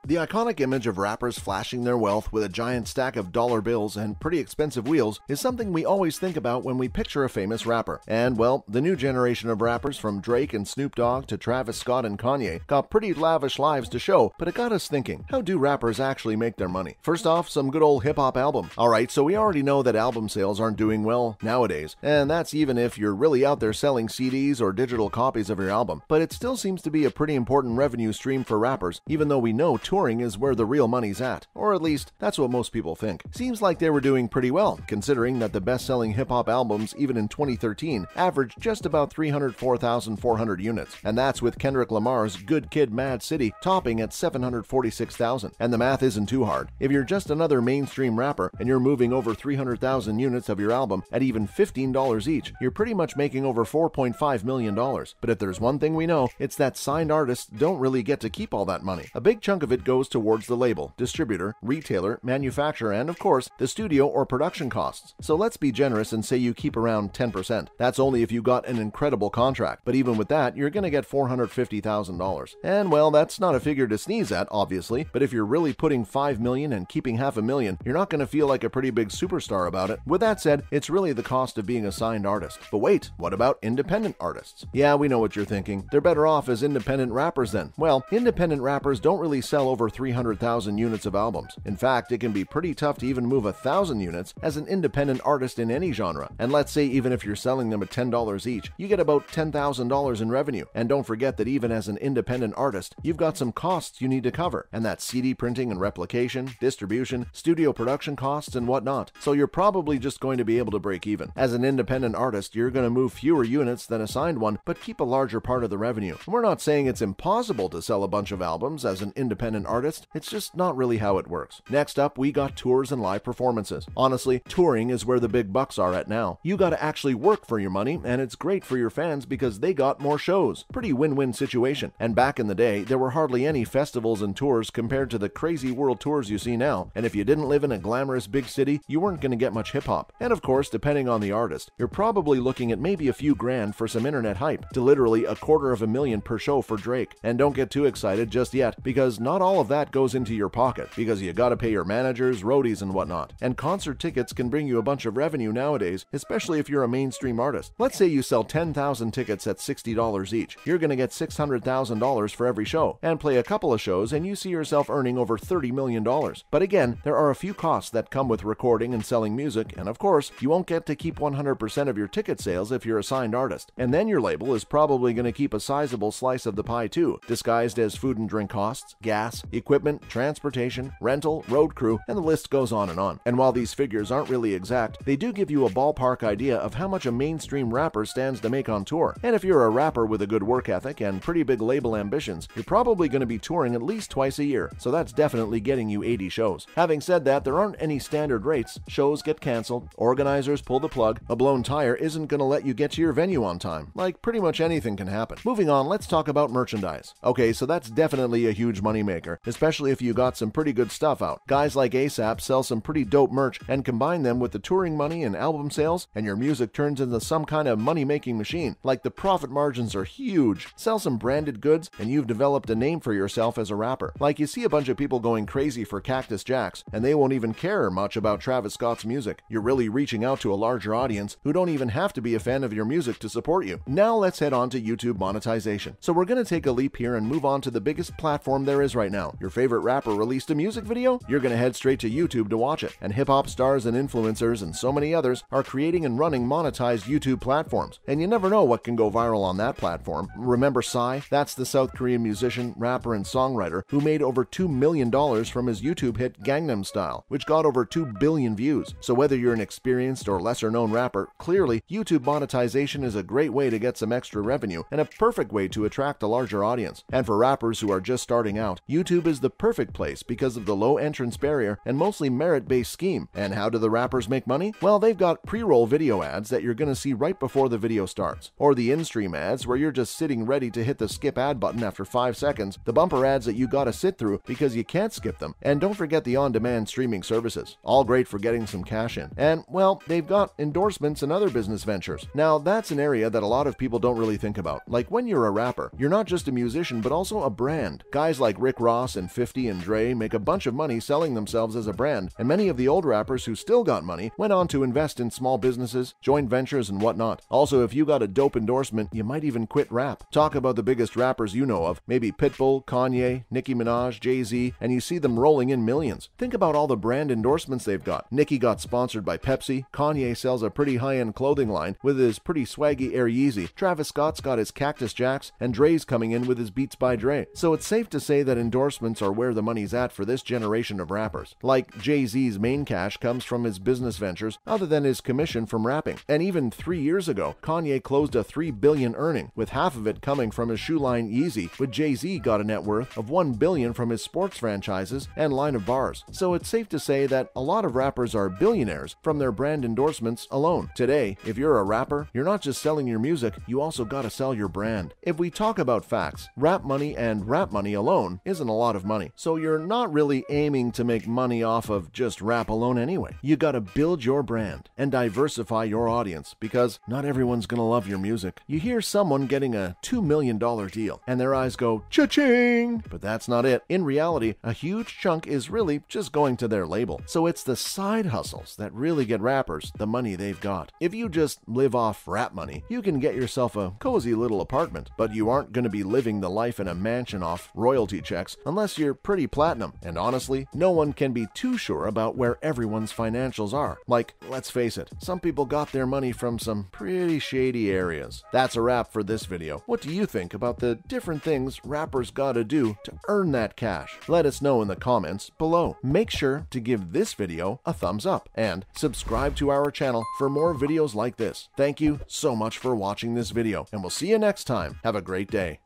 The iconic image of rappers flashing their wealth with a giant stack of dollar bills and pretty expensive wheels is something we always think about when we picture a famous rapper. And well, the new generation of rappers from Drake and Snoop Dogg to Travis Scott and Kanye got pretty lavish lives to show, but it got us thinking, how do rappers actually make their money? First off, some good old hip-hop album. Alright, so we already know that album sales aren't doing well nowadays, and that's even if you're really out there selling CDs or digital copies of your album. But it still seems to be a pretty important revenue stream for rappers, even though we know touring is where the real money's at. Or at least, that's what most people think. Seems like they were doing pretty well, considering that the best-selling hip-hop albums, even in 2013, averaged just about 304,400 units. And that's with Kendrick Lamar's Good Kid Mad City topping at 746,000. And the math isn't too hard. If you're just another mainstream rapper and you're moving over 300,000 units of your album at even $15 each, you're pretty much making over $4.5 million. But if there's one thing we know, it's that signed artists don't really get to keep all that money. A big chunk of it goes towards the label, distributor, retailer, manufacturer, and of course, the studio or production costs. So let's be generous and say you keep around 10%. That's only if you got an incredible contract, but even with that, you're gonna get $450,000. And well, that's not a figure to sneeze at, obviously, but if you're really putting $5 million and keeping $500,000, you're not gonna feel like a pretty big superstar about it. With that said, it's really the cost of being a signed artist. But wait, what about independent artists? Yeah, we know what you're thinking. They're better off as independent rappers then. Well, independent rappers don't really sell over 300,000 units of albums. In fact, it can be pretty tough to even move 1,000 units as an independent artist in any genre. And let's say even if you're selling them at $10 each, you get about $10,000 in revenue. And don't forget that even as an independent artist, you've got some costs you need to cover, and that's CD printing and replication, distribution, studio production costs, and whatnot. So you're probably just going to be able to break even. As an independent artist, you're going to move fewer units than a signed one, but keep a larger part of the revenue. And we're not saying it's impossible to sell a bunch of albums as an independent artist, it's just not really how it works. Next up, we got tours and live performances. Honestly, touring is where the big bucks are at now. You gotta actually work for your money, and it's great for your fans because they got more shows. Pretty win-win situation. And back in the day, there were hardly any festivals and tours compared to the crazy world tours you see now. And if you didn't live in a glamorous big city, you weren't gonna get much hip-hop. And of course, depending on the artist, you're probably looking at maybe a few grand for some internet hype, to literally $250,000 per show for Drake. And don't get too excited just yet, because not all of that goes into your pocket, because you gotta pay your managers, roadies, and whatnot. And concert tickets can bring you a bunch of revenue nowadays, especially if you're a mainstream artist. Let's say you sell 10,000 tickets at $60 each. You're gonna get $600,000 for every show, and play a couple of shows and you see yourself earning over $30 million. But again, there are a few costs that come with recording and selling music, and of course, you won't get to keep 100% of your ticket sales if you're a signed artist. And then your label is probably gonna keep a sizable slice of the pie too, disguised as food and drink costs, gas, equipment, transportation, rental, road crew, and the list goes on and on. And while these figures aren't really exact, they do give you a ballpark idea of how much a mainstream rapper stands to make on tour. And if you're a rapper with a good work ethic and pretty big label ambitions, you're probably going to be touring at least twice a year, so that's definitely getting you 80 shows. Having said that, there aren't any standard rates. Shows get canceled, organizers pull the plug, a blown tire isn't going to let you get to your venue on time. Like, pretty much anything can happen. Moving on, let's talk about merchandise. Okay, so that's definitely a huge moneymaker, especially if you got some pretty good stuff out. Guys like ASAP sell some pretty dope merch and combine them with the touring money and album sales, and your music turns into some kind of money-making machine. Like, the profit margins are huge. Sell some branded goods and you've developed a name for yourself as a rapper. Like, you see a bunch of people going crazy for Cactus Jacks, and they won't even care much about Travis Scott's music. You're really reaching out to a larger audience who don't even have to be a fan of your music to support you. Now let's head on to YouTube monetization. So we're gonna take a leap here and move on to the biggest platform there is right now. Your favorite rapper released a music video? You're gonna head straight to YouTube to watch it. And hip-hop stars and influencers and so many others are creating and running monetized YouTube platforms. And you never know what can go viral on that platform. Remember Psy? That's the South Korean musician, rapper, and songwriter who made over $2 million from his YouTube hit Gangnam Style, which got over 2 billion views. So whether you're an experienced or lesser-known rapper, clearly YouTube monetization is a great way to get some extra revenue and a perfect way to attract a larger audience. And for rappers who are just starting out, YouTube is the perfect place because of the low entrance barrier and mostly merit-based scheme. And how do the rappers make money? Well, they've got pre-roll video ads that you're going to see right before the video starts, or the in-stream ads where you're just sitting ready to hit the skip ad button after 5 seconds, the bumper ads that you gotta sit through because you can't skip them, and don't forget the on-demand streaming services. All great for getting some cash in. And, well, they've got endorsements and other business ventures. Now, that's an area that a lot of people don't really think about. Like, when you're a rapper, you're not just a musician but also a brand. Guys like Rick Ross Ross and 50 and Dre make a bunch of money selling themselves as a brand, and many of the old rappers who still got money went on to invest in small businesses, joint ventures, and whatnot. Also, if you got a dope endorsement, you might even quit rap. Talk about the biggest rappers you know of, maybe Pitbull, Kanye, Nicki Minaj, Jay-Z, and you see them rolling in millions. Think about all the brand endorsements they've got. Nicki got sponsored by Pepsi, Kanye sells a pretty high-end clothing line with his pretty swaggy Air Yeezy, Travis Scott's got his Cactus Jacks, and Dre's coming in with his Beats by Dre. So it's safe to say that endorsements are where the money's at for this generation of rappers. Like Jay-Z's main cash comes from his business ventures other than his commission from rapping. And even 3 years ago, Kanye closed a $3 billion earning, with half of it coming from his shoe line Yeezy, with Jay-Z got a net worth of $1 billion from his sports franchises and line of bars. So it's safe to say that a lot of rappers are billionaires from their brand endorsements alone. Today, if you're a rapper, you're not just selling your music, you also gotta sell your brand. If we talk about facts, rap money and rap money alone isn't a lot of money. So you're not really aiming to make money off of just rap alone anyway. You gotta build your brand and diversify your audience, because not everyone's gonna love your music. You hear someone getting a $2 million deal and their eyes go cha-ching, but that's not it. In reality, a huge chunk is really just going to their label. So it's the side hustles that really get rappers the money they've got. If you just live off rap money, you can get yourself a cozy little apartment, but you aren't going to be living the life in a mansion off royalty checks unless you're pretty platinum. And honestly, no one can be too sure about where everyone's financials are. Like, let's face it, some people got their money from some pretty shady areas. That's a wrap for this video. What do you think about the different things rappers gotta do to earn that cash? Let us know in the comments below. Make sure to give this video a thumbs up and subscribe to our channel for more videos like this. Thank you so much for watching this video, and we'll see you next time. Have a great day.